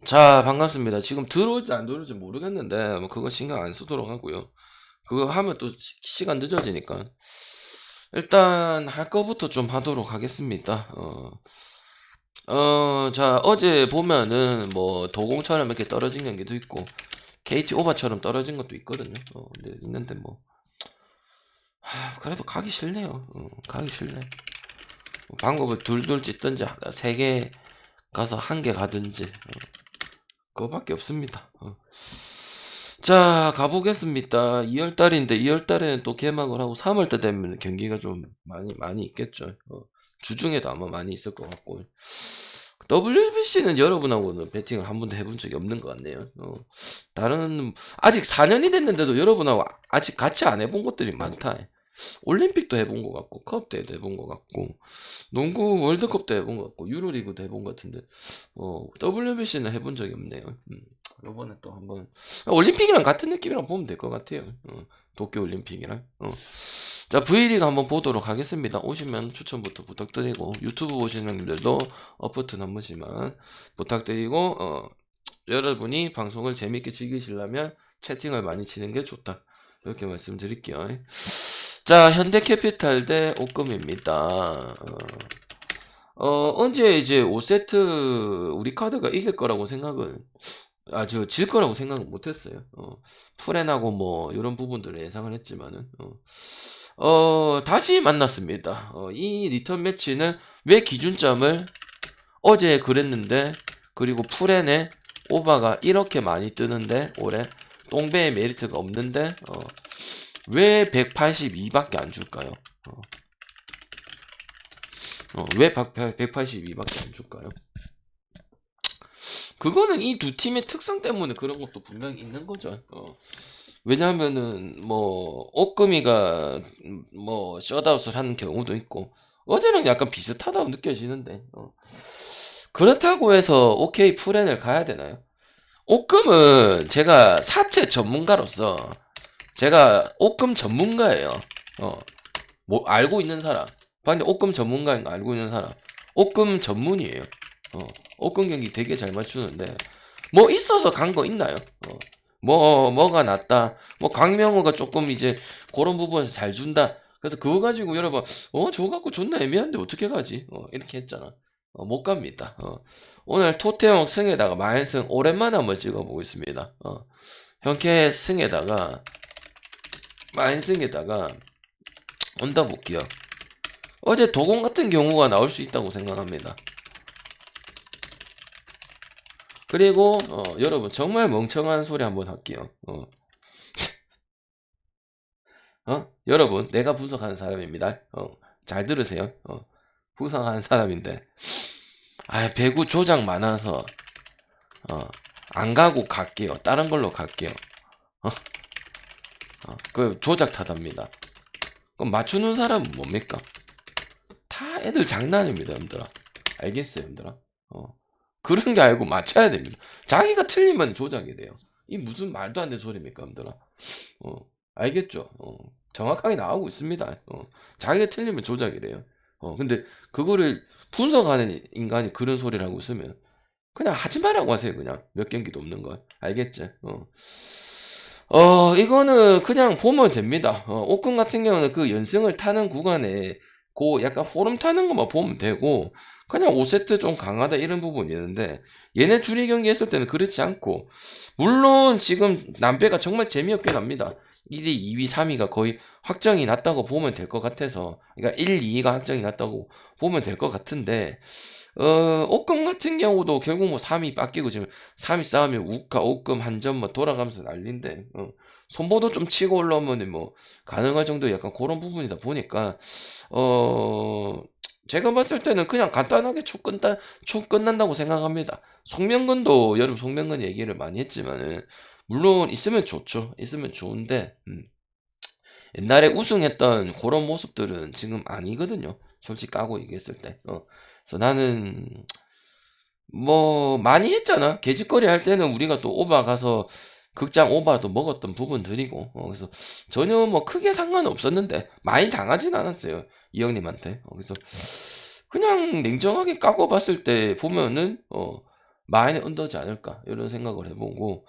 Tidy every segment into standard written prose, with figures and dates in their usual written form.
자, 반갑습니다. 지금 들어올지 안 들어올지 모르겠는데, 뭐, 그거 신경 안 쓰도록 하고요. 그거 하면 또 시간 늦어지니까. 일단, 할 거부터 좀 하도록 하겠습니다. 자, 어제 보면은, 뭐, 도공처럼 이렇게 떨어진 경기도 있고, KT 오바처럼 떨어진 것도 있거든요. 근데 있는데, 뭐, 그래도 가기 싫네요. 가기 싫네. 방법을 둘둘 찢든지, 세 개 가서 한 개 가든지. 그거밖에 없습니다. 자, 가보겠습니다. 2월달인데 2월달에는 또 개막을 하고 3월달 되면 경기가 좀 많이 있겠죠. 주중에도 아마 많이 있을 것 같고. WBC는 여러분하고는 배팅을 한 번도 해본 적이 없는 것 같네요. 다른 아직 4년이 됐는데도 여러분하고 아직 같이 안 해본 것들이 많다. 올림픽도 해본 것 같고, 컵 때도 해본 것 같고, 농구 월드컵도 해본 것 같고, 유로리그도 해본 것 같은데, WBC는 해본 적이 없네요. 요번에 또 한번, 올림픽이랑 같은 느낌이랑 보면 될 것 같아요. 도쿄 올림픽이랑. 자, V리그 한번 보도록 하겠습니다. 오시면 추천부터 부탁드리고, 유튜브 보시는 분들도 어퍼튼 한 번씩만 부탁드리고, 여러분이 방송을 재밌게 즐기시려면 채팅을 많이 치는 게 좋다. 이렇게 말씀드릴게요. 자, 현대캐피탈 대 오금입니다. 언제 이제 5세트 우리 카드가 이길 거라고 생각은, 질 거라고 생각은 못했어요. 프렌하고 뭐, 이런 부분들을 예상을 했지만은, 다시 만났습니다. 이 리턴 매치는 왜 기준점을 어제 그랬는데, 그리고 프렌의 오바가 이렇게 많이 뜨는데, 올해 똥배의 메리트가 없는데, 왜 182밖에 안 줄까요? 왜 182밖에 안 줄까요? 그거는 이 두 팀의 특성 때문에 그런 것도 분명히 있는 거죠. 왜냐하면은 뭐 오금이가 뭐 셧아웃을 하는 경우도 있고 어제는 약간 비슷하다고 느껴지는데 그렇다고 해서 오케이 프렌을 가야 되나요? 오금은 제가 사채 전문가로서 제가 오금 전문가예요. 뭐 알고 있는 사람. 근데 오금 전문가인 거 알고 있는 사람. 오금 전문이에요. 오금 경기 되게 잘 맞추는데 뭐 있어서 간 거 있나요? 뭐가 낫다. 뭐 강명호가 조금 이제 그런 부분에서 잘 준다. 그래서 그거 가지고 여러분 저거 갖고 존나 애매한데 어떻게 가지? 이렇게 했잖아. 못 갑니다. 오늘 토태형 승에다가 마연승 오랜만에 한번 찍어보고 있습니다. 현캐 승에다가 마연승에다가 온다 볼게요. 어제 도공 같은 경우가 나올 수 있다고 생각합니다. 그리고 여러분 정말 멍청한 소리 한번 할게요. 여러분 내가 분석하는 사람입니다. 잘 들으세요. 분석하는 사람인데 배구 조작 많아서 안 가고 갈게요. 다른 걸로 갈게요. 그 조작 타답니다. 그럼 맞추는 사람은 뭡니까? 다 애들 장난입니다, 여러분들아. 알겠어요, 여러분들아? 그런 게 알고 맞춰야 됩니다. 자기가 틀리면 조작이 돼요. 이 무슨 말도 안 되는 소리입니까, 여러분들아? 알겠죠? 정확하게 나오고 있습니다. 자기가 틀리면 조작이래요. 근데 그거를 분석하는 인간이 그런 소리를 하고 있으면 그냥 하지 말라고 하세요, 그냥. 몇 경기도 없는 거. 알겠지? 이거는 그냥 보면 됩니다. 옥금 같은 경우는 그 연승을 타는 구간에 그 약간 호름 타는 것만 보면 되고, 그냥 5세트 좀 강하다 이런 부분이 있는데, 얘네 둘이 경기했을 때는 그렇지 않고, 물론 지금 남배가 정말 재미없게 납니다. 1위, 2위, 3위가 거의 확정이 났다고 보면 될 것 같아서, 그러니까 1, 2위가 확정이 났다고 보면 될 것 같은데, 옥금 같은 경우도 결국 뭐 3위 뺏기고 지금 3위 싸움이 우카, 옥금 한 점 뭐 돌아가면서 난린데, 손보도 좀 치고 올라오면 뭐 가능할 정도 약간 그런 부분이다 보니까, 제가 봤을 때는 그냥 간단하게 초 끝난다고 생각합니다. 송명근도 여러분 송명근 얘기를 많이 했지만은, 물론 있으면 좋죠. 있으면 좋은데, 옛날에 우승했던 그런 모습들은 지금 아니거든요. 솔직히 까고 얘기했을 때. 그래서 나는 뭐 많이 했잖아. 개짓거리 할 때는 우리가 또 오바 가서 극장 오바도 먹었던 부분들이고. 그래서 전혀 뭐 크게 상관없었는데 많이 당하진 않았어요. 이 형님한테. 그래서 그냥 냉정하게 까고 봤을 때 보면은 마인의 언더지 않을까 이런 생각을 해보고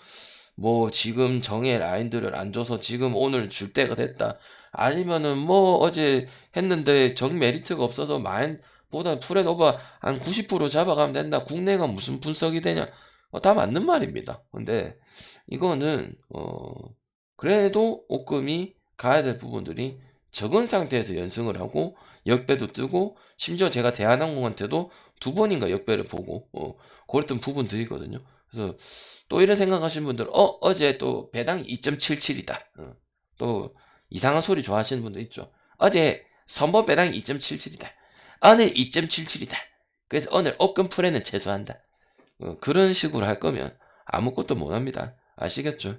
뭐 지금 정의 라인들을 안 줘서 지금 오늘 줄 때가 됐다 아니면은 뭐 어제 했는데 정 메리트가 없어서 마인보다 풀앤오버 한 90% 잡아가면 된다 국내가 무슨 분석이 되냐 다 맞는 말입니다. 근데 이거는 그래도 오금이 가야 될 부분들이 적은 상태에서 연승을 하고 역배도 뜨고 심지어 제가 대한항공한테도 2번인가 역배를 보고 그랬던 부분들이거든요. 그래서 또 이런 생각하시는 분들 어제 또 배당 2.77이다 또 이상한 소리 좋아하시는 분들 있죠. 어제 선버 배당 2.77이다 오늘 2.77이다 그래서 오늘 오금 풀에는 최소한다 그런 식으로 할 거면 아무것도 못합니다. 아시겠죠?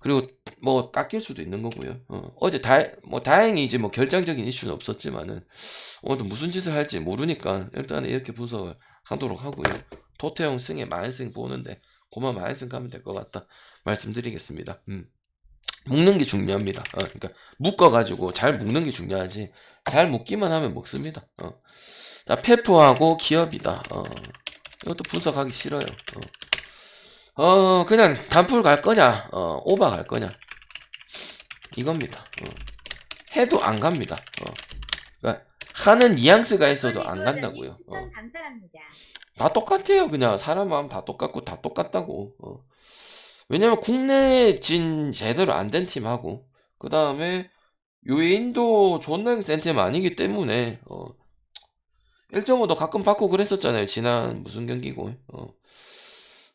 그리고 뭐 깎일 수도 있는 거고요. 어제 다행히 이제 뭐 결정적인 이슈는 없었지만은 오늘 무슨 짓을 할지 모르니까 일단 이렇게 분석을 하도록 하고요. 도태형 승에 만승 보는데 그만 만승 가면 될 것 같다 말씀드리겠습니다. 묶는 게 중요합니다. 그러니까 묶어가지고 잘 묶는 게 중요하지 잘 묶기만 하면 먹습니다. 자 페프하고 기업이다. 이것도 분석하기 싫어요. 그냥 단풀 갈 거냐, 오바 갈 거냐. 이겁니다. 해도 안 갑니다. 그러니까 하는 뉘앙스가 있어도 안 간다고요. 추천 감사합니다. 다 똑같아요. 그냥 사람 마음 다 똑같고 다 똑같다고. 왜냐면 국내 진 제대로 안 된 팀하고 그 다음에 요인도 존나 센 팀 아니기 때문에 1.5도 가끔 받고 그랬었잖아요. 지난 무슨 경기고.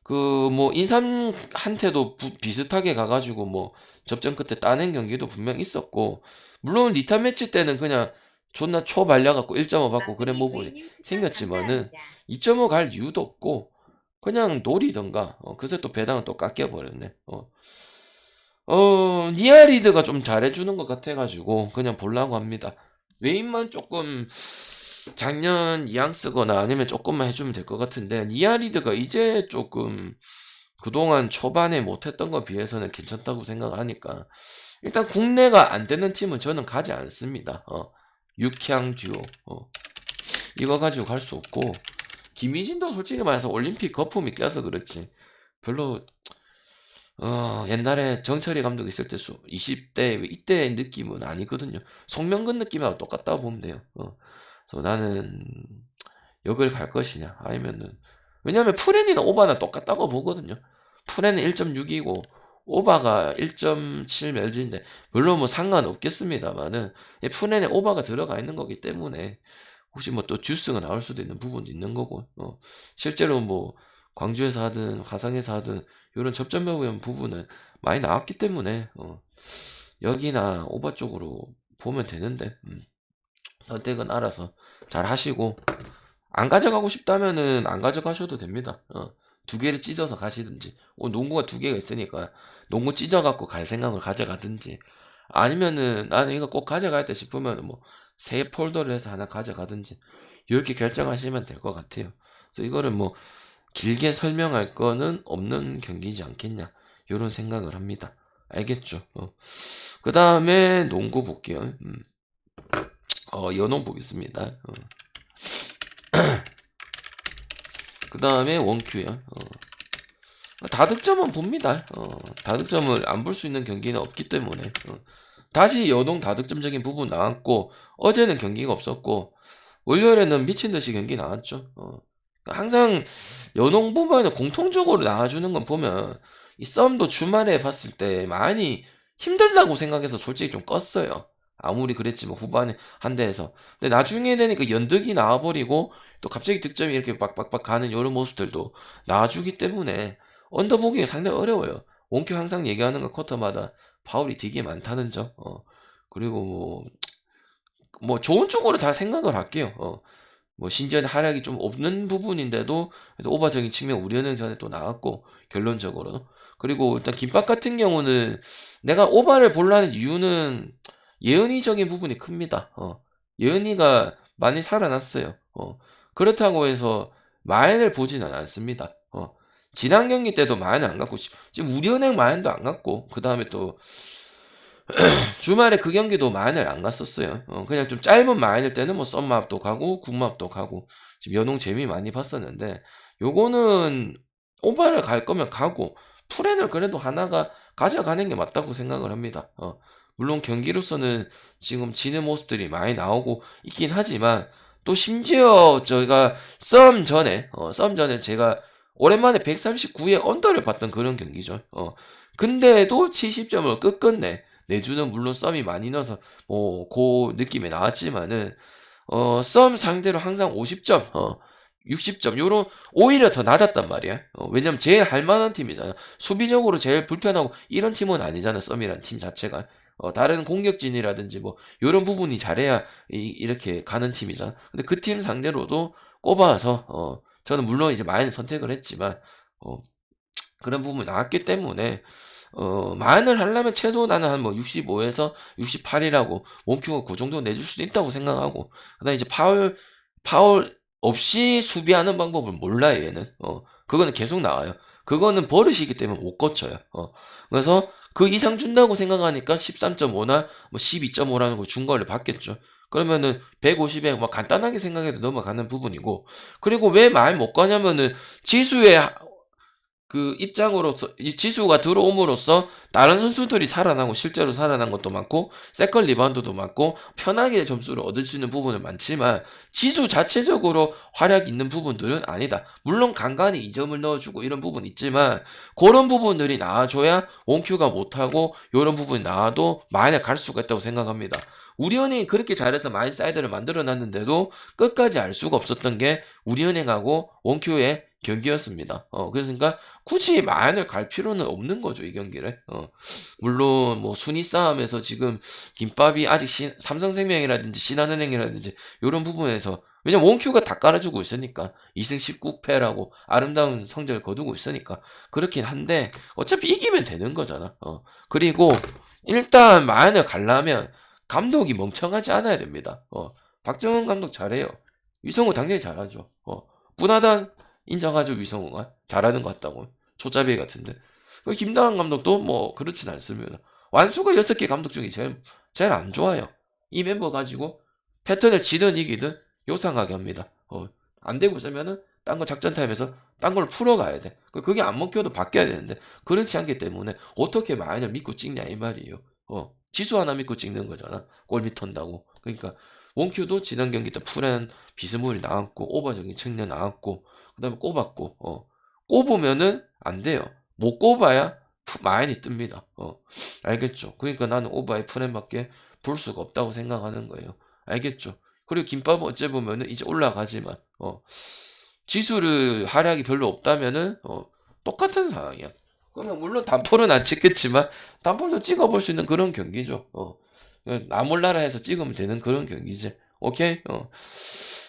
그 뭐 인삼한테도 비슷하게 가가지고 뭐 접전 끝에 따낸 경기도 분명 있었고 물론 리타 매치 때는 그냥 존나 초 발려갖고 1.5 받고 그래 모습이 생겼지만은 2.5 갈 이유도 없고 그냥 노리던가 그새 또 배당은 또 깎여버렸네. 니아리드가 좀 잘해주는 것 같아가지고 그냥 보려고 합니다. 웨인만 조금 작년 이양 쓰거나 아니면 조금만 해주면 될 것 같은데 니아리드가 이제 조금 그동안 초반에 못했던 거 비해서는 괜찮다고 생각하니까 일단 국내가 안 되는 팀은 저는 가지 않습니다. 육향 듀오 이거 가지고 갈 수 없고 김희진도 솔직히 말해서 올림픽 거품이 껴서 그렇지 별로 옛날에 정철이 감독 있을 때 20대 이때의 느낌은 아니거든요. 송명근 느낌하고 똑같다고 보면 돼요. 그래서 나는 역을 갈 것이냐 아니면은 왜냐면 프렌이나 오바는 똑같다고 보거든요. 프렌은 1.6이고 오바가 1.7 멜진인데 물론 뭐 상관없겠습니다만은 프렌에 오바가 들어가 있는 거기 때문에 혹시 뭐 또 주스가 나올 수도 있는 부분도 있는 거고 실제로 뭐 광주에서 하든 화성에서 하든 이런 접점 부분은 많이 나왔기 때문에 여기나 오바 쪽으로 보면 되는데 선택은 알아서 잘 하시고 안 가져가고 싶다면은 안 가져가셔도 됩니다. 2개를 찢어서 가시든지 농구가 2개가 있으니까 농구 찢어갖고 갈 생각을 가져가든지 아니면은 나는 이거 꼭 가져가야 돼 싶으면 뭐 3폴더를 해서 하나 가져가든지 이렇게 결정하시면 될 것 같아요. 그래서 이거를 뭐 길게 설명할 거는 없는 경기지 않겠냐 이런 생각을 합니다. 알겠죠? 그 다음에 농구 볼게요. 연홍 보겠습니다. 그 다음에 원큐요. 다득점은 봅니다. 다득점을 안 볼 수 있는 경기는 없기 때문에 다시 연홍 다득점적인 부분 나왔고 어제는 경기가 없었고 월요일에는 미친듯이 경기 나왔죠. 항상 연홍 보면 공통적으로 나와주는 건 보면 이 썸도 주말에 봤을 때 많이 힘들다고 생각해서 솔직히 좀 껐어요. 아무리 그랬지만 후반에 한 대에서 근데 나중에 되니까 연득이 나와버리고 또 갑자기 득점이 이렇게 빡빡빡 가는 이런 모습들도 나와주기 때문에 언더보기가 상당히 어려워요. 원큐 항상 얘기하는 거 쿼터마다 파울이 되게 많다는 점 그리고 뭐 좋은 쪽으로 다 생각을 할게요. 뭐 신지현의 활약이 좀 없는 부분인데도 오버적인 측면 우려는 전에 또 나왔고 결론적으로 그리고 일단 김밥 같은 경우는 내가 오버를 보려는 이유는 예은이적인 부분이 큽니다. 예은이가 많이 살아났어요. 그렇다고 해서 마인을 보지는 않습니다. 지난 경기 때도 마인을 안 갖고 지금 우리은행 마인도 안 갖고 그 다음에 또 주말에 그 경기도 마인을 안 갔었어요. 그냥 좀 짧은 마인일 때는 뭐 썸맵도 가고 국맵도 가고 지금 연홍 재미 많이 봤었는데 요거는 오바를 갈 거면 가고 프렌을 그래도 하나가 가져가는 게 맞다고 생각을 합니다. 물론 경기로서는 지금 지는 모습들이 많이 나오고 있긴 하지만 또 심지어 저희가 썸 전에 제가 오랜만에 139에 언더를 봤던 그런 경기죠. 근데도 70점을 끝끝내 내주는 물론 썸이 많이 넣어서 뭐 그 느낌이 나왔지만은 썸 상대로 항상 50점, 60점 요런 오히려 더 낮았단 말이야. 왜냐면 제일 할만한 팀이잖아. 수비적으로 제일 불편하고 이런 팀은 아니잖아. 썸이란 팀 자체가. 다른 공격진이라든지 뭐 요런 부분이 잘해야 이렇게 가는 팀이잖아. 근데 그 팀 상대로도 꼽아서 저는 물론 이제 많이 선택을 했지만 그런 부분이 나왔기 때문에 만을 하려면 최소 나는 한 뭐 65에서 68이라고 몸큐가 그 정도 내줄 수도 있다고 생각하고 그다음에 이제 파울 없이 수비하는 방법을 몰라요 얘는. 그거는 계속 나와요. 그거는 버릇이기 때문에 못 고쳐요. 그래서 그 이상 준다고 생각하니까 13.5나 뭐 12.5라는 거 준 거를 받겠죠. 그러면은 150에 뭐 간단하게 생각해도 넘어가는 부분이고 그리고 왜 말 못 가냐면은 지수의 그 입장으로서 이 지수가 들어옴으로써 다른 선수들이 살아나고 실제로 살아난 것도 많고 세컨 리바운드도 많고 편하게 점수를 얻을 수 있는 부분은 많지만 지수 자체적으로 활약이 있는 부분들은 아니다. 물론 간간히 2점을 넣어주고 이런 부분 있지만 그런 부분들이 나와줘야 원큐가 못하고 이런 부분이 나와도 마인에 갈 수가 있다고 생각합니다. 우리은행이 그렇게 잘해서 마인 사이드를 만들어놨는데도 끝까지 알 수가 없었던 게 우리은행하고 원큐의 경기였습니다. 그러니까 굳이 마연을 갈 필요는 없는 거죠, 이 경기를. 물론 뭐 순위 싸움에서 지금 김밥이 아직 삼성생명이라든지 신한은행이라든지 이런 부분에서 왜냐면 원큐가 다 깔아주고 있으니까 2승 19패라고 아름다운 성적을 거두고 있으니까 그렇긴 한데 어차피 이기면 되는 거잖아. 그리고 일단 마연을 가려면 감독이 멍청하지 않아야 됩니다. 박정은 감독 잘해요. 유성우 당연히 잘하죠. 뿌나단 인정하죠. 위성우가 잘하는 것 같다고 초짜비 같은데 김다환 감독도 뭐 그렇진 않습니다. 완수가 6개 감독 중에 제일 안 좋아요. 이 멤버 가지고 패턴을 지든 이기든 요상하게 합니다. 안 되고 있으면은 딴 거 작전 타임에서 딴 걸 풀어가야 돼. 그게 안 먹혀도 바뀌어야 되는데 그렇지 않기 때문에 어떻게 마인을 믿고 찍냐 이 말이에요. 지수 하나 믿고 찍는 거잖아. 골밑 턴다고. 그러니까 원큐도 지난 경기 때 풀엔 비스무리 나왔고 오버적인 측면 나왔고 그 다음에 꼽았고, 꼽으면은 안 돼요. 못 꼽아야 마인이 뜹니다. 알겠죠? 그러니까 나는 오바의 프렌밖에 볼 수가 없다고 생각하는 거예요. 알겠죠? 그리고 김밥은 어째 보면은 이제 올라가지만, 지수를 활약이 별로 없다면은, 똑같은 상황이야. 그러면 물론 단폴은 안 찍겠지만, 단폴도 찍어볼 수 있는 그런 경기죠. 나 몰라라 해서 찍으면 되는 그런 경기지. 오케이?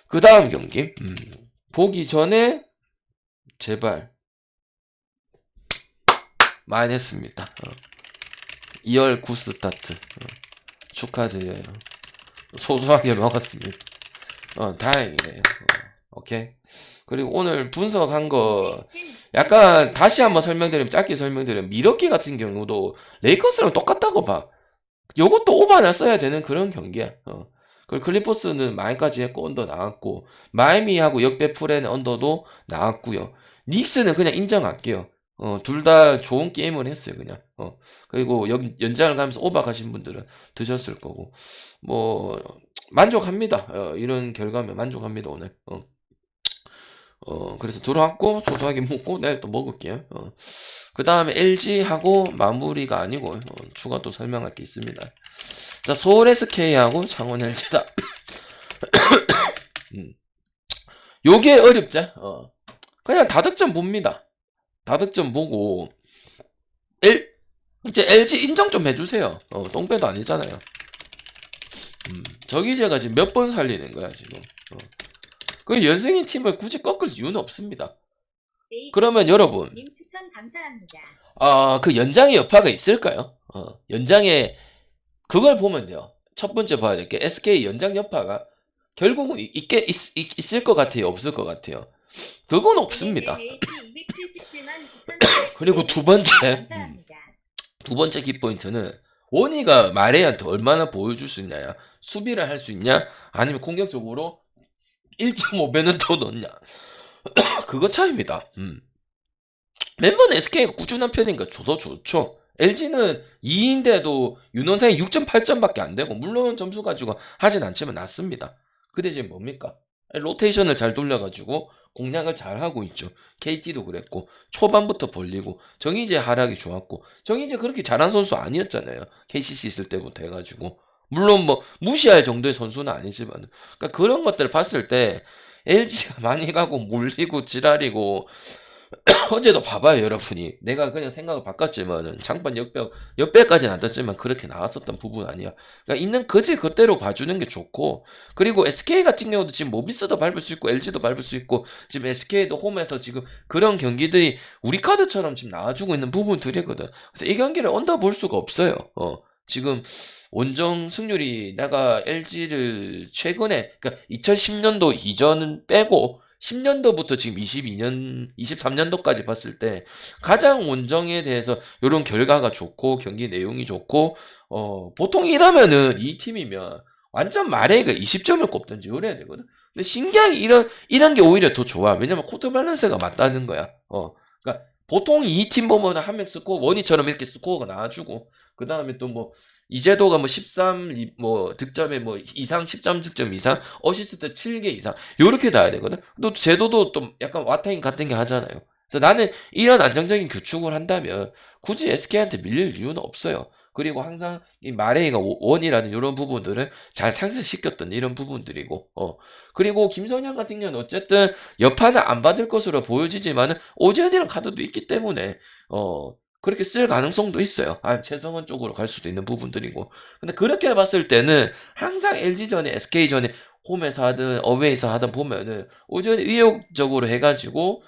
그 다음 경기. 보기 전에 제발 많이 했습니다. 2월 9스타트 축하드려요. 소소하게 먹었습니다. 다행이네요. 오케이. 그리고 오늘 분석한 거 약간 다시 한번 설명드리면 짧게 설명드리면 미러키 같은 경우도 레이커스랑 똑같다고 봐. 요것도 오바나 써야 되는 그런 경기야. 그리고 클리퍼스는 마인까지 했고 언더 나왔고 마이미하고 역대 프렌 언더도 나왔고요. 닉스는 그냥 인정할게요. 둘 다 좋은 게임을 했어요, 그냥. 그리고 연장을 가면서 오바 가신 분들은 드셨을 거고. 뭐 만족합니다. 이런 결과면 만족합니다, 오늘. 그래서 들어왔고 소소하게 먹고 내일 또 먹을게요. 그 다음에 LG하고 마무리가 아니고 추가 또 설명할 게 있습니다. 자, 서울 SK하고 창원 LG다. 요게 어렵죠? 그냥 다득점 봅니다. 다득점 보고 이제 LG 인정 좀 해주세요. 똥배도 아니잖아요. 저기제가 지금 몇 번 살리는 거야 지금. 그 연승인 팀을 굳이 꺾을 이유는 없습니다. 그러면 여러분, 님 추천 감사합니다. 그 연장의 여파가 있을까요? 연장에 그걸 보면 돼요. 첫 번째 봐야 될 게 SK 연장 여파가 결국은 있을 것 같아요, 없을 것 같아요. 그건 없습니다. 그리고 두 번째 키포인트는 원희가 마레한테 얼마나 보여줄 수 있냐야. 수비를 할 수 있냐, 아니면 공격적으로 1.5배는 더 넣냐. 그거 차이입니다. 멤버는 SK가 꾸준한 편이니까 저도 좋죠. LG는 2인데도 윤원상이 6.8점밖에 안 되고, 물론 점수 가지고 하진 않지만 낮습니다. 그 대신 뭡니까? 로테이션을 잘 돌려가지고 공략을 잘 하고 있죠. KT도 그랬고, 초반부터 벌리고, 정희재 하락이 좋았고, 정희재 그렇게 잘한 선수 아니었잖아요. KCC 있을 때부터 해가지고. 물론 뭐 무시할 정도의 선수는 아니지만, 그러니까 그런 것들을 봤을 때 LG가 많이 가고 몰리고 지랄이고, 어제도 봐봐요, 여러분이. 내가 그냥 생각을 바꿨지만은, 장판 역배까지는 안 떴지만, 그렇게 나왔었던 부분 아니야. 그러니까 있는 거지 그대로 봐주는 게 좋고, 그리고 SK 같은 경우도 지금 모비스도 밟을 수 있고, LG도 밟을 수 있고, 지금 SK도 홈에서 지금 그런 경기들이 우리 카드처럼 지금 나와주고 있는 부분들이거든. 그래서 이 경기를 언더 볼 수가 없어요. 지금 원정 승률이 내가 LG를 최근에, 그러니까 2010년도 이전은 빼고, 10년도부터 지금 22년, 23년도까지 봤을 때 가장 원정에 대해서 이런 결과가 좋고 경기 내용이 좋고, 보통 이러면은 이 팀이면 완전 마레이가 20점을 꼽든지 이래야 되거든. 근데 신기하게 이런 게 오히려 더 좋아. 왜냐면 코트 밸런스가 맞다는 거야. 그러니까 보통 이 팀 보면 한 명 스코어 원희처럼 이렇게 스코어가 나와주고, 그 다음에 또 뭐 이재도가 뭐 13, 뭐 득점에 뭐 이상 10점 득점 이상, 어시스트 7개 이상 요렇게 나야 되거든. 또 제도도 또 약간 와타인 같은 게 하잖아요. 그래서 나는 이런 안정적인 구축을 한다면 굳이 SK한테 밀릴 이유는 없어요. 그리고 항상 이 마레이가 원이라는 이런 부분들을 잘 상쇄시켰던 이런 부분들이고, 그리고 김선영 같은 경우는 어쨌든 여파는 안 받을 것으로 보여지지만은 오재현이랑 카드도 있기 때문에, 그렇게 쓸 가능성도 있어요. 최성원 쪽으로 갈 수도 있는 부분들이고. 근데 그렇게 봤을 때는 항상 LG전에, SK전에 홈에서 하든 어웨이에서 하든 보면은 오전에 의욕적으로 해가지고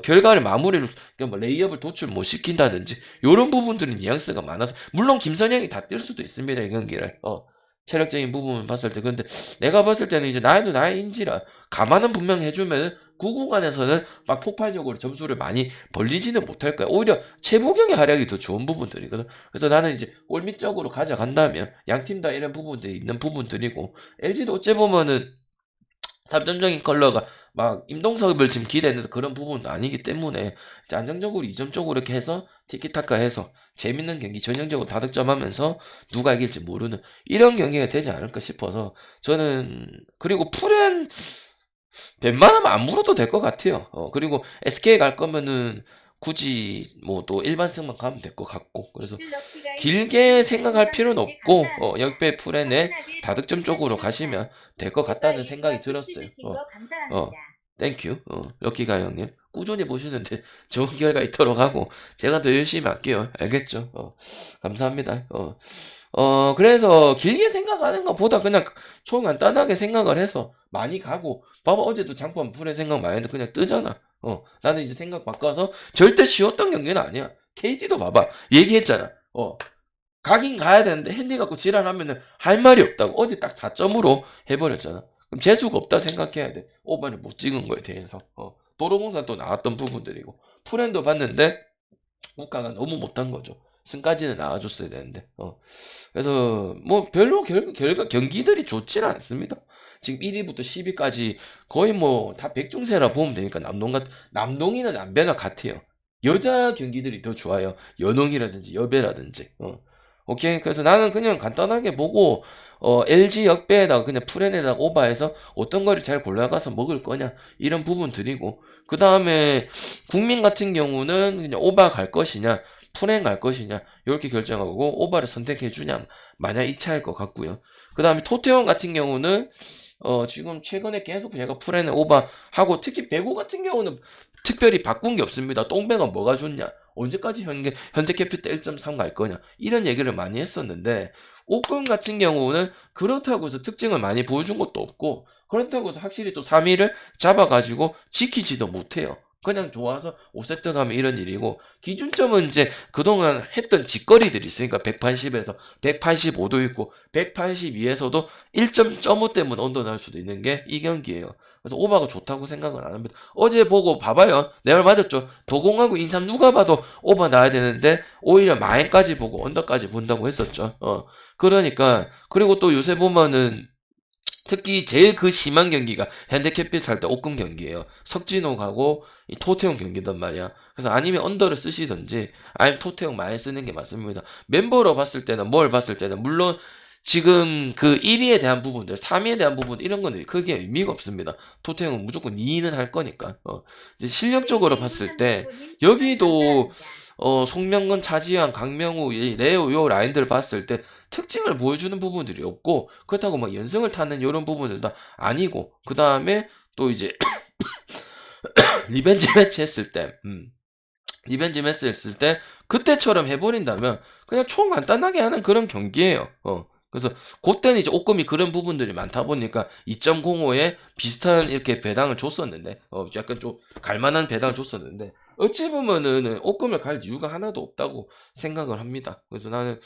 결과를 마무리를, 그러니까 뭐 레이업을 도출 못 시킨다든지 이런 부분들은 뉘앙스가 많아서, 물론 김선영이 다 뛸 수도 있습니다, 이 경기를. 체력적인 부분 봤을 때. 근데 내가 봤을 때는 이제 나이도 나이인지라 감안은 분명 해주면 구 구간에서는 막 폭발적으로 점수를 많이 벌리지는 못할 거야. 오히려 최보경의 활약이 더 좋은 부분들이거든. 그래서 나는 이제 골밑 쪽으로 가져간다면 양 팀 다 이런 부분들이 있는 부분들이고, LG도 어째 보면은 3점적인 컬러가 막 임동석을 지금 기대했는데 그런 부분은 아니기 때문에 이제 안정적으로 2점 쪽으로 이렇게 해서 티키타카 해서 재밌는 경기, 전형적으로 다득점하면서 누가 이길지 모르는 이런 경기가 되지 않을까 싶어서 저는. 그리고 풀은 웬만하면 안 물어도 될 것 같아요. 그리고 SK 갈 거면은 굳이 뭐 또 일반승만 가면 될 것 같고, 그래서 길게 생각할 필요는 없고, 역배 풀에내 다득점 쪽으로 가시면 될 것 같다는 생각이 들었어요. 땡큐. 럭키가 형님. 꾸준히 보시는데 좋은 결과 있도록 하고, 제가 더 열심히 할게요. 알겠죠? 감사합니다. 그래서 길게 생각하는 것보다 그냥 초간단하게 생각을 해서 많이 가고, 봐봐, 어제도 장판 풀에 생각 많이 했는데 그냥 뜨잖아. 나는 이제 생각 바꿔서 절대 쉬웠던 경기는 아니야. KT도 봐봐. 얘기했잖아. 가긴 가야 되는데 핸디 갖고 지랄하면은 할 말이 없다고. 어제 딱 4점으로 해버렸잖아. 그럼 재수가 없다 생각해야 돼. 오버를 못 찍은 거에 대해서. 도로공사 또 나왔던 부분들이고. 풀엔도 봤는데 국가가 너무 못한 거죠. 승까지는 나와줬어야 되는데. 그래서 뭐 별로 결과 경기들이 좋지는 않습니다. 지금 1위부터 10위까지 거의 뭐 다 백중세라 보면 되니까 남동이나 남배나 같아요. 여자 경기들이 더 좋아요. 연홍이라든지 여배라든지. 오케이. 그래서 나는 그냥 간단하게 보고, LG 역배에다가 그냥 풀엔에다가 오바해서 어떤 거를 잘 골라가서 먹을 거냐, 이런 부분 드리고, 그 다음에 국민 같은 경우는 그냥 오바 갈 것이냐, 풀엔 갈 것이냐, 이렇게 결정하고 오바를 선택해 주냐, 만약 이차할 것 같고요. 그 다음에 토태원 같은 경우는 지금 최근에 계속 제가 풀엔에 오바하고, 특히 배구 같은 경우는 특별히 바꾼 게 없습니다. 똥배가 뭐가 좋냐, 언제까지 현대캐피탈 1.3 갈 거냐, 이런 얘기를 많이 했었는데, 옥금 같은 경우는 그렇다고 해서 특징을 많이 보여준 것도 없고, 그렇다고 해서 확실히 또 3위를 잡아가지고 지키지도 못해요. 그냥 좋아서 5세트 가면 이런 일이고, 기준점은 이제 그동안 했던 짓거리들이 있으니까 180에서 185도 있고 182에서도 1.5 때문에 언더 날 수도 있는 게 이 경기예요. 그래서 오바가 좋다고 생각은 안 합니다. 어제 보고 봐봐요. 내 말 맞았죠? 도공하고 인삼 누가 봐도 오바 나야 되는데 오히려 마행까지 보고 언더까지 본다고 했었죠. 그러니까. 그리고 또 요새 보면은 특히 제일 그 심한 경기가 현대캐피탈 때 옥금 경기예요. 석진호 가고 이 토테형 경기단 말이야. 그래서 아니면 언더를 쓰시든지 아니면 토테형 많이 쓰는 게 맞습니다. 멤버로 봤을 때는 뭘 봤을 때는 물론 지금 그 1위에 대한 부분들, 3위에 대한 부분 이런 거는 크게 의미가 없습니다. 토테형은 무조건 2위는 할 거니까. 이제 실력적으로 봤을 때 여기도 송명건, 차지현, 강명우, 이 레오 요 라인들을 봤을 때 특징을 보여주는 부분들이 없고 그렇다고 뭐 연승을 타는 이런 부분들도 아니고 그 다음에 또 이제 리벤지 매치 했을 때 리벤지 매치 했을 때 그때처럼 해버린다면 그냥 총 간단하게 하는 그런 경기예요. 그래서 그때는 이제 오금이 그런 부분들이 많다 보니까 2.05에 비슷한 이렇게 배당을 줬었는데 약간 좀 갈만한 배당을 줬었는데 어찌 보면은 오금을 갈 이유가 하나도 없다고 생각을 합니다. 그래서 나는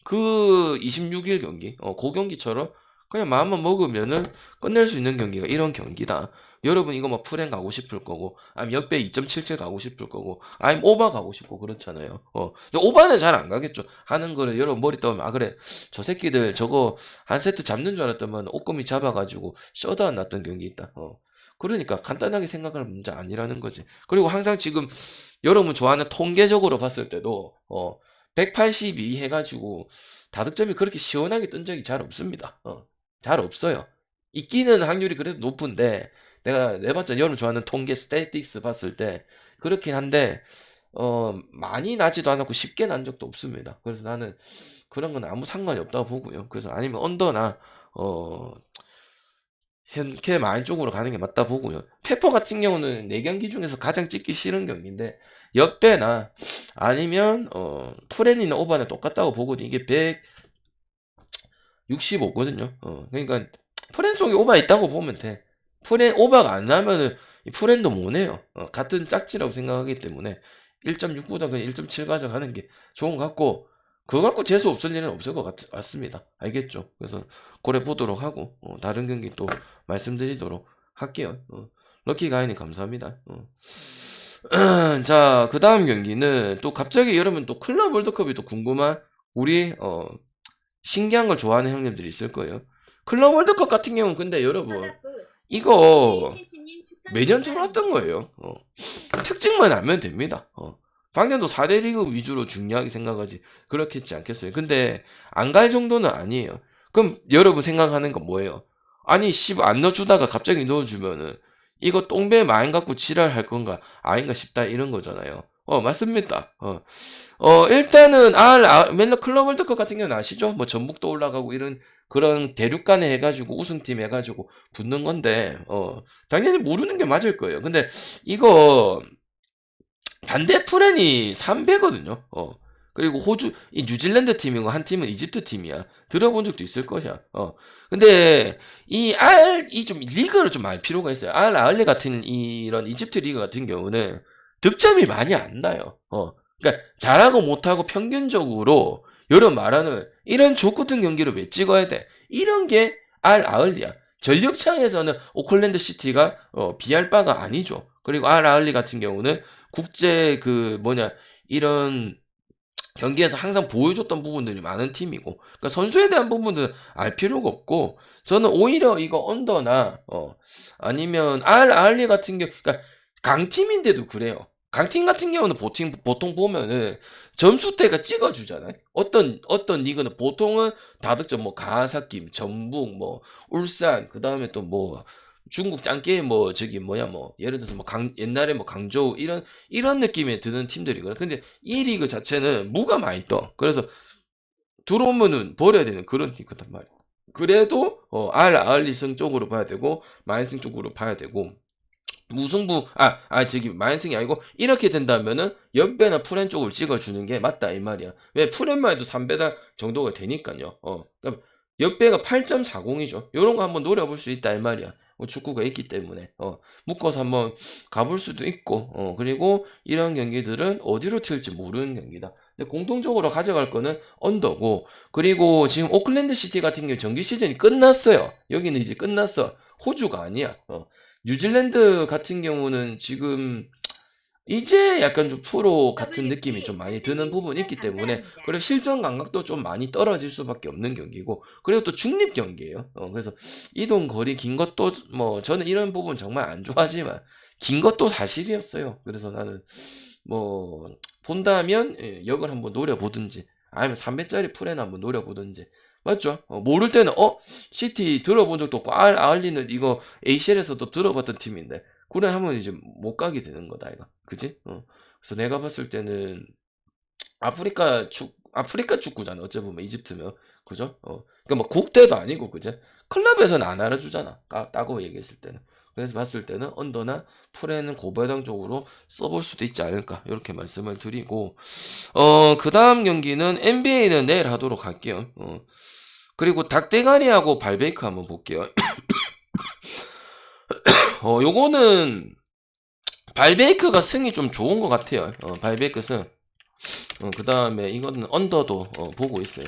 그 26일 경기 그 경기처럼 그냥 마음만 먹으면은 끝낼 수 있는 경기가 이런 경기다. 여러분 이거 뭐 풀엔 가고 싶을 거고 아니면 역배 2.77 가고 싶을 거고 아니면 오바 가고 싶고 그렇잖아요. 근데 오바는 잘 안 가겠죠. 하는 거를 여러분 머리 떠면 아 그래 저 새끼들 저거 한 세트 잡는 줄 알았더만 오금이 잡아가지고 셧다운 났던 경기 있다. 그러니까 간단하게 생각할 문제 아니라는 거지. 그리고 항상 지금 여러분 좋아하는 통계적으로 봤을 때도 182 해가지고 다득점이 그렇게 시원하게 뜬 적이 잘 없습니다. 잘 없어요. 있기는 확률이 그래도 높은데 내가 내봤자 여러분 좋아하는 통계 스태틱스 봤을 때 그렇긴 한데 많이 나지도 않았고 쉽게 난 적도 없습니다. 그래서 나는 그런 건 아무 상관이 없다고 보고요. 그래서 아니면 언더나 현캐 마인 쪽으로 가는 게 맞다 보고요. 페퍼 같은 경우는 4경기 중에서 가장 찍기 싫은 경기인데 역배나 아니면 프렌이나 오바는 똑같다고 보거든요. 이게 165거든요. 그러니까 프렌 속에 오바 있다고 보면 돼. 프렌 오바가 안 나면은 이 프렌도 못 내요. 같은 짝지라고 생각하기 때문에 1.6보다 그냥 1.7 가져가는 게 좋은 것 같고 그거 갖고 재수 없을 일은 없을 것 같습니다. 알겠죠? 그래서 고래 보도록 하고 다른 경기 또 말씀드리도록 할게요. 럭키 가인님 감사합니다. 자, 그 다음 경기는 또 갑자기 여러분 또 클럽 월드컵이 또 궁금한 우리 신기한 걸 좋아하는 형님들이 있을 거예요. 클럽 월드컵 같은 경우는 근데 여러분 이거 매년 들어왔던 거예요. 특징만 알면 됩니다. 작년도 4대 리그 위주로 중요하게 생각하지 그렇겠지 않겠어요. 근데 안 갈 정도는 아니에요. 그럼 여러분 생각하는 건 뭐예요? 아니 안 넣어주다가 갑자기 넣어주면은 이거 똥배 마인 갖고 지랄할 건가 아닌가 싶다 이런 거잖아요. 맞습니다. 일단은 맨날 클럽 월드컵 같은 경우는 아시죠? 뭐 전북도 올라가고 이런 그런 대륙간에 해가지고 우승팀 해가지고 붙는 건데 당연히 모르는 게 맞을 거예요. 근데 이거 반대 프렌이 3배거든요. 그리고 이 뉴질랜드 팀이고 한 팀은 이집트 팀이야. 들어본 적도 있을 것이야. 근데 이 좀 리그를 좀 알 필요가 있어요. 아흘리 같은 이런 이집트 리그 같은 경우는 득점이 많이 안 나요. 그러니까 잘하고 못하고 평균적으로 여러분 말하는 이런 조 같은 경기를 왜 찍어야 돼? 이런 게 아흘리야. 전력차에서는 오클랜드 시티가 비할 바가 아니죠. 그리고 아흘리 같은 경우는 국제 이런 경기에서 항상 보여줬던 부분들이 많은 팀이고 그러니까 선수에 대한 부분들은 알 필요가 없고 저는 오히려 이거 언더나 아니면 알리 같은 경우 그러니까 강팀인데도 그래요. 강팀 같은 경우는 보통 보면은 점수대가 찍어주잖아요. 어떤 리그는 보통은 다득점 뭐 가하사키, 전북, 뭐 울산 그 다음에 또 뭐 중국 짱게 뭐 예를 들어서 뭐 옛날에 뭐 강저우 이런 느낌이 드는 팀들이거든. 근데 이 리그 자체는 무가 많이 떠. 그래서 들어오면은 버려야 되는 그런 팀이단 말이야. 그래도 알리승 쪽으로 봐야 되고 마인승 쪽으로 봐야 되고 무승부 마인승이 아니고 이렇게 된다면은 역배나 프렌 쪽을 찍어주는 게 맞다 이 말이야. 왜 프렌만 해도 3배당 정도가 되니까요. 그러니까 역배가 8.40이죠. 요런 거 한번 노려볼 수 있다 이 말이야. 축구가 있기 때문에 묶어서 한번 가볼 수도 있고 그리고 이런 경기들은 어디로 튈지 모르는 경기다. 근데 공통적으로 가져갈 거는 언더고 그리고 지금 오클랜드 시티 같은 경우 정규 시즌이 끝났어요. 여기는 이제 끝났어. 호주가 아니야. 뉴질랜드 같은 경우는 지금 이제 약간 좀 프로 같은 느낌이 좀 많이 드는 부분이 있기 때문에 그리고 실전 감각도 좀 많이 떨어질 수밖에 없는 경기고 그리고 또 중립 경기예요. 그래서 이동 거리 긴 것도 뭐 저는 이런 부분 정말 안 좋아하지만 긴 것도 사실이었어요. 그래서 나는 뭐 본다면 역을 한번 노려보든지 아니면 3회짜리 풀에나 한번 노려보든지 맞죠? 모를 때는 시티 들어본 적도 없고 알리는 이거 ACL에서도 들어봤던 팀인데 그래 하면 이제 못 가게 되는 거다 이거 그지? 그래서 내가 봤을 때는 아프리카 축구잖아. 어찌 보면 이집트면 그죠? 그러니까 뭐 국대도 아니고 그죠? 클럽에서는 안 알아주잖아. 따고 얘기했을 때는. 그래서 봤을 때는 언더나 프레는 고배당 쪽으로 써볼 수도 있지 않을까 이렇게 말씀을 드리고 그 다음 경기는 NBA는 내일 하도록 할게요. 그리고 닭대가리하고 발베이크 한번 볼게요. 요거는 발베이크가 승이 좀 좋은 것 같아요. 발베이크 승. 그 다음에 이거는 언더도 보고 있어요.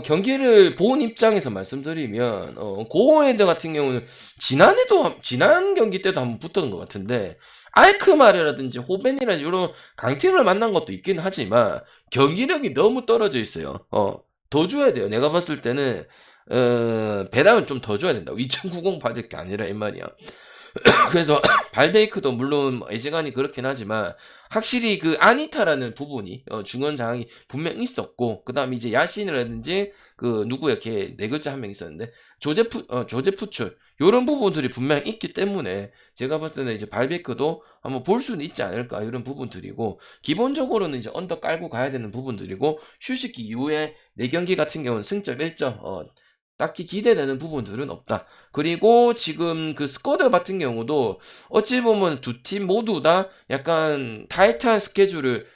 경기를 본 입장에서 말씀드리면 고호헤드 같은 경우는 지난 경기 때도 한번 붙었던 것 같은데 알크마르라든지 호벤이라든지 이런 강팀을 만난 것도 있긴 하지만 경기력이 너무 떨어져 있어요. 더 줘야 돼요. 내가 봤을 때는 배당을 좀 더 줘야 된다고. 2.90 받을 게 아니라 이 말이야. 그래서 발베이크도 물론 애지간히 그렇긴 하지만 확실히 그 아니타라는 부분이 중원 장악이 분명 있었고 그 다음에 이제 야신이라든지 그 누구야 걔 네 글자 한 명 있었는데 조제프출 요런 부분들이 분명 있기 때문에 제가 봤을 때는 이제 발베이크도 한번 볼 수는 있지 않을까 이런 부분들이고 기본적으로는 이제 언더 깔고 가야 되는 부분들이고 휴식기 이후에 4경기 같은 경우는 승점 1점 딱히 기대되는 부분들은 없다. 그리고 지금 그 스쿼드 같은 경우도 어찌 보면 두 팀 모두 다 약간 타이트한 스케줄을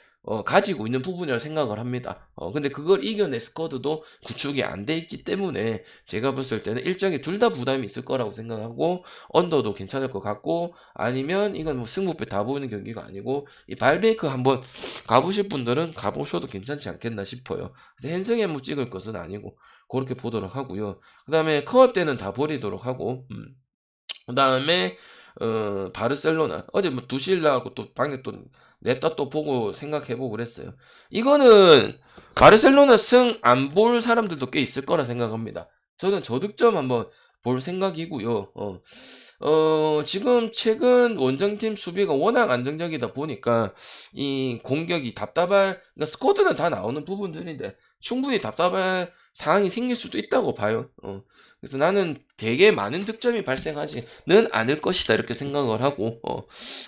가지고 있는 부분이라고 생각을 합니다. 근데 그걸 이겨낼 스쿼드도 구축이 안 돼 있기 때문에 제가 봤을 때는 일정이 둘 다 부담이 있을 거라고 생각하고 언더도 괜찮을 것 같고 아니면 이건 뭐 승부패 다 보이는 경기가 아니고 이 발베이크 한번 가보실 분들은 가보셔도 괜찮지 않겠나 싶어요. 그래서 핸승햄무 찍을 것은 아니고 그렇게 보도록 하고요. 그 다음에 커업 때는 다 버리도록 하고 그 다음에 바르셀로나 어제 뭐 두실라하고 또 방금 또 냈다 또 보고 생각해보고 그랬어요. 이거는 바르셀로나 승 안 볼 사람들도 꽤 있을 거라 생각합니다. 저는 저득점 한번 볼 생각이고요. 지금 최근 원정팀 수비가 워낙 안정적이다 보니까 이 공격이 그러니까 스쿼드는 다 나오는 부분들인데 충분히 답답할 상황이 생길 수도 있다고 봐요. 그래서 나는 되게 많은 득점이 발생하지는 않을 것이다 이렇게 생각을 하고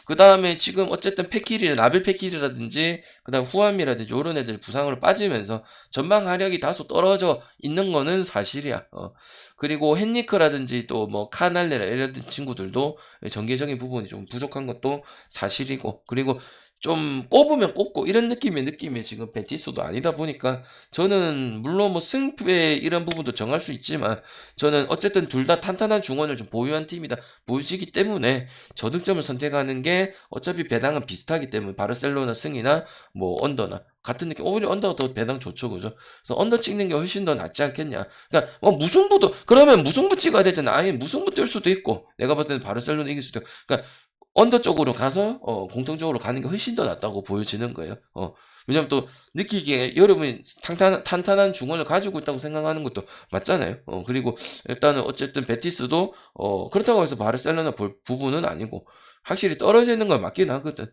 그 다음에 지금 어쨌든 나빌 패키리라든지 그 다음 후암이라든지 이런 애들 부상으로 빠지면서 전방 화력이 다소 떨어져 있는 거는 사실이야. 그리고 헨리크라든지 또 뭐 카날레라 이런 친구들도 전개적인 부분이 좀 부족한 것도 사실이고 그리고 좀 꼽으면 꼽고 이런 느낌의 지금 베티스도 아니다 보니까 저는 물론 뭐 승패 이런 부분도 정할 수 있지만 저는 어쨌든 둘 다 탄탄한 중원을 좀 보유한 팀이다 보시기 때문에 저득점을 선택하는 게 어차피 배당은 비슷하기 때문에 바르셀로나 승이나 뭐 언더나 같은 느낌 오히려 언더가 더 배당 좋죠 그죠 그래서 언더 찍는 게 훨씬 더 낫지 않겠냐 그러니까 그러면 무승부 찍어야 되잖아 아예 무승부 뛸 수도 있고 내가 봤을 때는 바르셀로나 이길 수도 있고 그러니까 언더 쪽으로 가서 공통적으로 가는 게 훨씬 더 낫다고 보여지는 거예요. 왜냐면 또 느끼기에 여러분이 탄탄한 중원을 가지고 있다고 생각하는 것도 맞잖아요. 그리고 일단은 어쨌든 베티스도 그렇다고 해서 바르셀로나 볼 부분은 아니고 확실히 떨어지는 건 맞긴 하거든.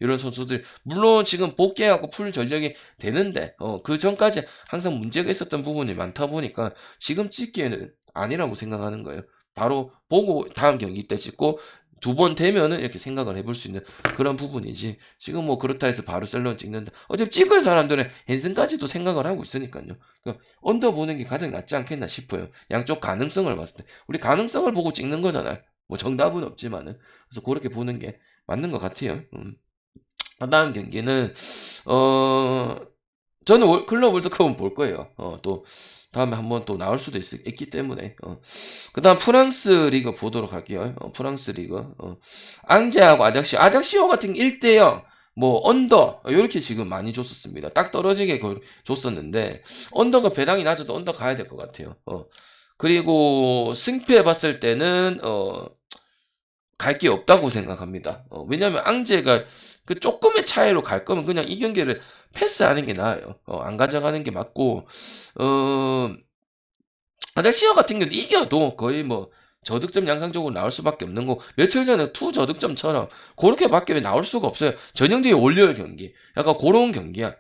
이런 선수들 물론 지금 복귀하고 풀 전력이 되는데 그 전까지 항상 문제가 있었던 부분이 많다 보니까 지금 찍기에는 아니라고 생각하는 거예요. 바로 보고 다음 경기 때 찍고 2번 되면은 이렇게 생각을 해볼 수 있는 그런 부분이지 지금 뭐 그렇다 해서 바르셀로나 찍는다 어차피 찍을 사람들은 헨슨까지도 생각을 하고 있으니까요 그러니까 언더 보는 게 가장 낫지 않겠나 싶어요 양쪽 가능성을 봤을 때 우리 가능성을 보고 찍는 거잖아요 뭐 정답은 없지만은 그래서 그렇게 보는 게 맞는 것 같아요 다음 경기는 저는 클럽 월드컵은 볼 거예요. 또 다음에 한번 또 나올 수도 있기 때문에 그 다음 프랑스 리그 보도록 할게요. 프랑스 리그 앙제하고 아작시오 같은 1대0 뭐 언더 이렇게 지금 많이 줬었습니다. 딱 떨어지게 줬었는데 언더가 배당이 낮아도 언더 가야 될 것 같아요. 그리고 승패 봤을 때는 갈 게 없다고 생각합니다. 왜냐면 앙제가 그 조금의 차이로 갈 거면 그냥 이 경기를 패스하는 게 나아요. 안 가져가는 게 맞고 아델시아 같은 경우는 이겨도 거의 뭐 저득점 양상적으로 나올 수밖에 없는 거. 며칠 전에 투 저득점처럼 그렇게밖에 나올 수가 없어요. 전형적인 월요일 경기. 약간 그런 경기야.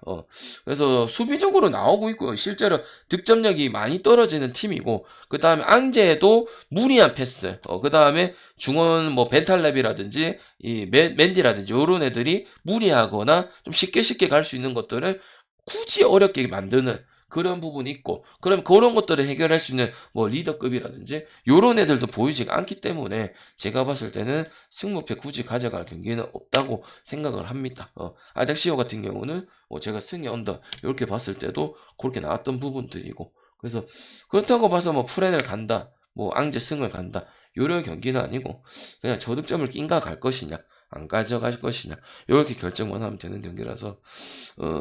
그래서 수비적으로 나오고 있고 실제로 득점력이 많이 떨어지는 팀이고 그 다음에 앙제도 무리한 패스. 그 다음에 중원 뭐 벤탈랩이라든지 이 맨디라든지 이런 애들이 무리하거나 좀 쉽게 갈 수 있는 것들을 굳이 어렵게 만드는 그런 부분이 있고 그럼 그런 것들을 해결할 수 있는 뭐 리더급이라든지 요런 애들도 보이지가 않기 때문에 제가 봤을 때는 승부패 굳이 가져갈 경기는 없다고 생각을 합니다. 아작시오 같은 경우는 제가 승이 언더 이렇게 봤을 때도 그렇게 나왔던 부분들이고 그래서 그렇다고 봐서 뭐 프렌을 간다 뭐 앙제 승을 간다 요런 경기는 아니고 그냥 저득점을 낀가 갈 것이냐 안 가져갈 것이냐 이렇게 결정만 하면 되는 경기라서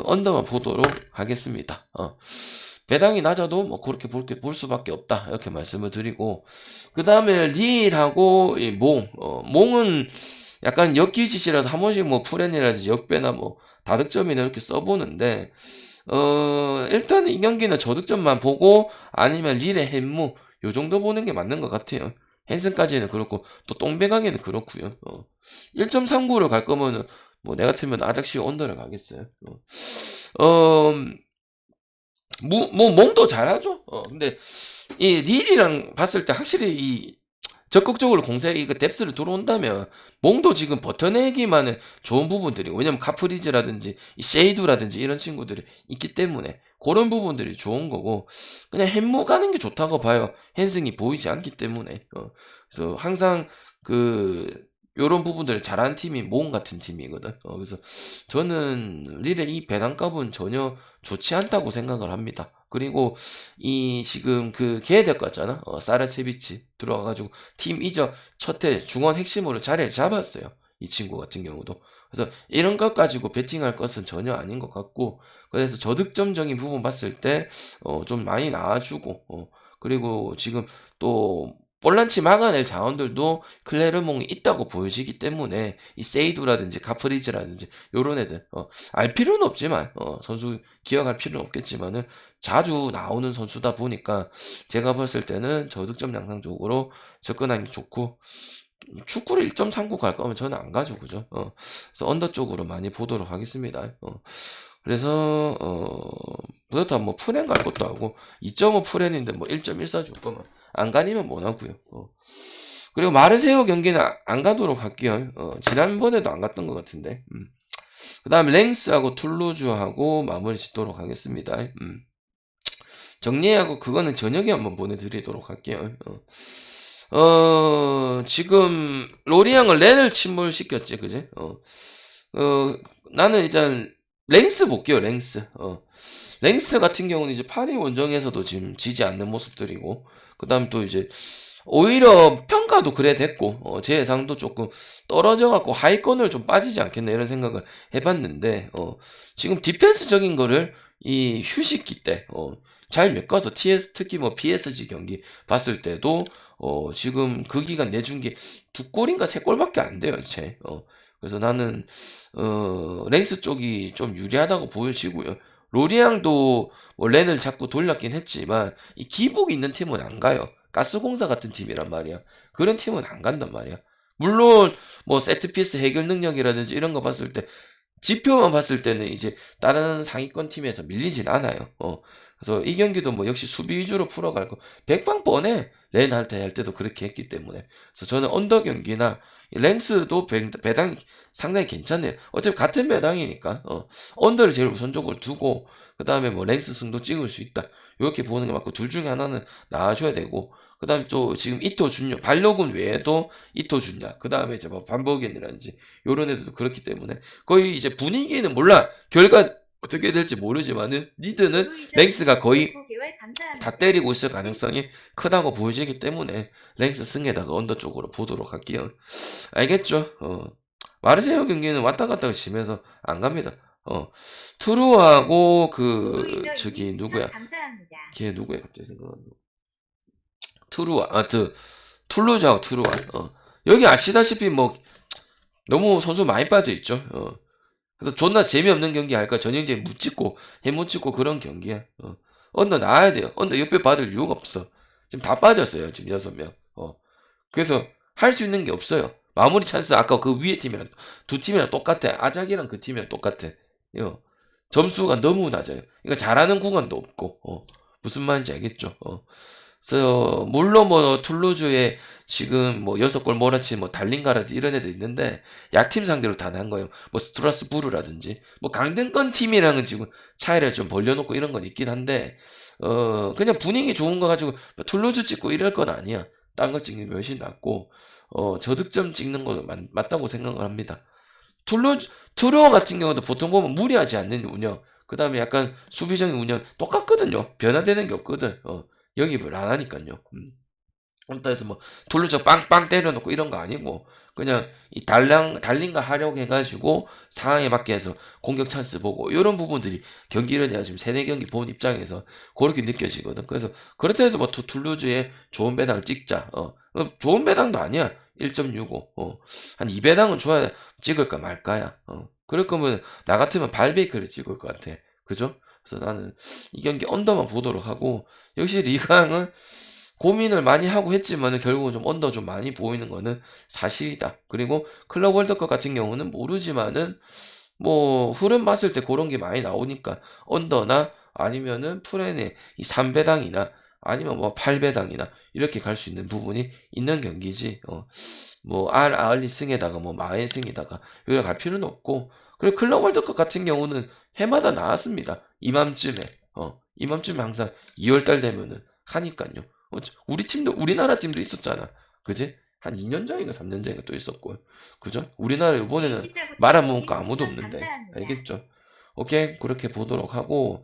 언더만 보도록 하겠습니다. 배당이 낮아도 뭐 그렇게 볼 수밖에 없다 이렇게 말씀을 드리고 그 다음에 릴하고 이 몽은 약간 역기지시라서 한 번씩 뭐 프렌이라든지 역배나 뭐 다득점이나 이렇게 써보는데 일단 이 경기는 저득점만 보고 아니면 릴의 햄무 요 정도 보는 게 맞는 것 같아요. 헨슨까지는 그렇고 또 똥배강에는 그렇고요. 1.39를 갈 거면은 뭐 내가 틀면 아작시오 언더를 가겠어요. 몽도 잘하죠. 근데 이 릴이랑 봤을 때 확실히 이 적극적으로 공세이 그 뎁스를 들어온다면 몽도 지금 버텨내기만은 좋은 부분들이 왜냐면 카프리즈라든지 이 쉐이두라든지 이런 친구들이 있기 때문에 그런 부분들이 좋은 거고 그냥 햄무 가는 게 좋다고 봐요. 헨승이 보이지 않기 때문에 그래서 항상 그 요런 부분들을 잘하는 팀이 몽 같은 팀이거든. 그래서 저는 릴의 이 배당값은 전혀 좋지 않다고 생각을 합니다. 그리고 이 지금 그 걔될 거잖아. 사라체비치 들어와가지고 팀 이적 첫해 중원 핵심으로 자리를 잡았어요. 이 친구 같은 경우도. 그래서 이런 것 가지고 베팅할 것은 전혀 아닌 것 같고 그래서 저득점적인 부분 봤을 때 좀 많이 나와주고 그리고 지금 또 볼란치 막아낼 자원들도 클레르몽이 있다고 보여지기 때문에 이 세이두라든지 카프리즈라든지 요런 애들 알 필요는 없지만 선수 기억할 필요는 없겠지만은 자주 나오는 선수다 보니까 제가 봤을 때는 저득점 양상적으로 접근하기 좋고 축구를 1.39 갈 거면 저는 안 가죠 그죠 그래서 언더 쪽으로 많이 보도록 하겠습니다 그래서 그렇다면 뭐 프렌 갈 것도 하고 2.5 프렌인데 뭐 1.14 줄 거면 안 가니면 못 하고요. 그리고 마르세유 경기는 안 가도록 할게요. 지난번에도 안 갔던 것 같은데. 그 다음에 랭스하고 툴루즈하고 마무리 짓도록 하겠습니다. 정리하고 그거는 저녁에 한번 보내드리도록 할게요. 지금 로리앙을 렌을 침몰시켰지, 그지? 나는 일단 랭스 볼게요, 랭스. 랭스 같은 경우는 이제 파리 원정에서도 지금 지지 않는 모습들이고, 그 다음 또 이제, 오히려 평가도 그래 됐고, 제 예상도 조금 떨어져갖고 하위권을 좀 빠지지 않겠나 이런 생각을 해봤는데, 지금 디펜스적인 거를 이 휴식기 때, 잘 메꿔서 특히 뭐 PSG 경기 봤을 때도, 지금 그 기간 내준 게 2골인가 3골밖에 안 돼요, 제. 그래서 나는, 랭스 쪽이 좀 유리하다고 보여지고요. 로리앙도 뭐 렌을 자꾸 돌렸긴 했지만 이 기복이 있는 팀은 안 가요. 가스공사 같은 팀이란 말이야. 그런 팀은 안 간단 말이야. 물론 뭐 세트피스 해결 능력이라든지 이런 거 봤을 때 지표만 봤을 때는 이제 다른 상위권 팀에서 밀리진 않아요. 그래서 이 경기도 뭐 역시 수비 위주로 풀어갈 거. 백방 뻔해. 렌 할 때도 그렇게 했기 때문에. 그래서 저는 언더 경기나 랭스도 배당이 상당히 괜찮네요. 어차피 같은 배당이니까. 언더를 제일 우선적으로 두고 그 다음에 뭐 랭스 승도 찍을 수 있다. 이렇게 보는 게 맞고 둘 중에 하나는 나와줘야 되고 그 다음에 또 지금 이토 준요 발로군 외에도 이토 준야 그 다음에 이제 뭐 반버겐이라든지 요런 애들도 그렇기 때문에 거의 이제 분위기는 몰라 결과 어떻게 될지 모르지만은 니드는 랭스가 거의 다 때리고 있을 가능성이 크다고 보여지기 때문에 랭스 승에다가 언더 쪽으로 보도록 할게요. 알겠죠? 마르세유 경기는 왔다 갔다 치면서 안 갑니다. 트루하고 저기 누구야? 걔 누구야? 갑자기 생각나는 툴루즈하고 트루아. 여기 아시다시피 뭐 너무 선수 많이 빠져 있죠. 그래서 존나 재미없는 경기 할까 전형적인 묻찍고 해묻찍고 그런 경기야. 언더 나와야 돼요. 언더 옆에 받을 이유가 없어. 지금 다 빠졌어요. 지금 6명. 그래서 할 수 있는 게 없어요. 마무리 찬스 아까 그 위에 팀이랑 두 팀이랑 똑같아. 아작이랑 그 팀이랑 똑같아. 점수가 너무 낮아요. 그러니까 잘하는 구간도 없고 무슨 말인지 알겠죠? 그래서 물론 뭐 툴루즈에 지금 뭐 6골 몰아친 뭐 달린가라든지 이런 애들 있는데 약팀 상대로 다 난 거예요. 뭐 스트라스부르라든지 뭐 강등권 팀이랑은 지금 차이를 좀 벌려놓고 이런 건 있긴 한데 그냥 분위기 좋은 거 가지고 뭐 툴루즈 찍고 이럴 건 아니야. 딴 거 찍는 게 훨씬 낫고 저득점 찍는 것도 맞다고 생각을 합니다. 트루어 같은 경우도 보통 보면 무리하지 않는 운영, 그 다음에 약간 수비적인 운영 똑같거든요. 변화되는 게 없거든. 영입을 안 하니까요. 그렇다 해서 뭐 툴루즈 빵빵 때려놓고 이런 거 아니고 그냥 이 달린가 하려고 해가지고 상황에 맞게 해서 공격 찬스 보고 이런 부분들이 경기를 내가 지금 3-4경기 본 입장에서 그렇게 느껴지거든. 그래서 그렇다 해서 뭐 툴루즈에 좋은 배당 찍자. 좋은 배당도 아니야. 1.65. 한 2배당은 줘야 찍을까 말까야. 그럴 거면 나 같으면 발베이크를 찍을 것 같아. 그죠? 그래서 나는 이 경기 언더만 보도록 하고 역시 리강은 고민을 많이 하고 했지만 결국은 좀 언더 좀 많이 보이는 거는 사실이다. 그리고 클럽 월드컵 같은 경우는 모르지만은 뭐 흐름 봤을 때 그런 게 많이 나오니까 언더나 아니면은 프렌의 이 3배당이나 아니면 뭐 8배당이나 이렇게 갈 수 있는 부분이 있는 경기지. 뭐 알리 승에다가 뭐 마엔 승에다가 여기 갈 필요는 없고 그리고 클럽 월드컵 같은 경우는 해마다 나왔습니다. 이맘쯤에 항상 2월달 되면은 하니까요. 우리 팀도 우리나라 팀도 있었잖아. 그지? 한 2년 전인가 3년 전인가 또 있었고. 그죠? 우리나라 이번에는 말 안 먹으니까 아무도 없는데. 알겠죠? 오케이. 그렇게 보도록 하고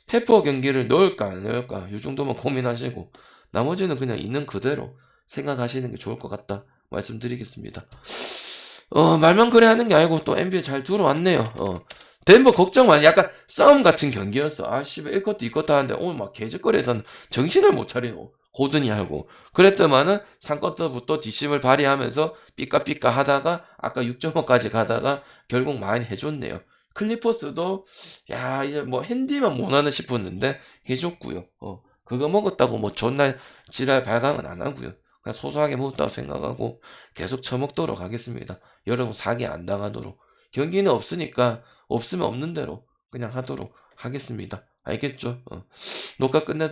페퍼 경기를 넣을까 안 넣을까 이 정도만 고민하시고 나머지는 그냥 있는 그대로 생각하시는 게 좋을 것 같다 말씀드리겠습니다. 말만 그래 하는 게 아니고 또 NBA 잘 들어왔네요. 덴버 걱정 많이 약간 싸움 같은 경기였어. 아 씨발 1쿼터 2쿼터 하는데 오늘 막 개짓거리에서는 정신을 못 차리노. 고든이 하고 그랬더만은 3쿼터부터 뒷심을 발휘하면서 삐까삐까 하다가 아까 6.5까지 가다가 결국 많이 해줬네요. 클리퍼스도 야 이제 뭐 핸디만 못하나 싶었는데 해줬고요. 그거 먹었다고 뭐 존나 지랄 발광은 안 하고요. 그냥 소소하게 먹었다고 생각하고 계속 처먹도록 하겠습니다. 여러분 사기 안 당하도록. 경기는 없으니까 없으면 없는 대로 그냥 하도록 하겠습니다. 알겠죠? 녹화 끝내도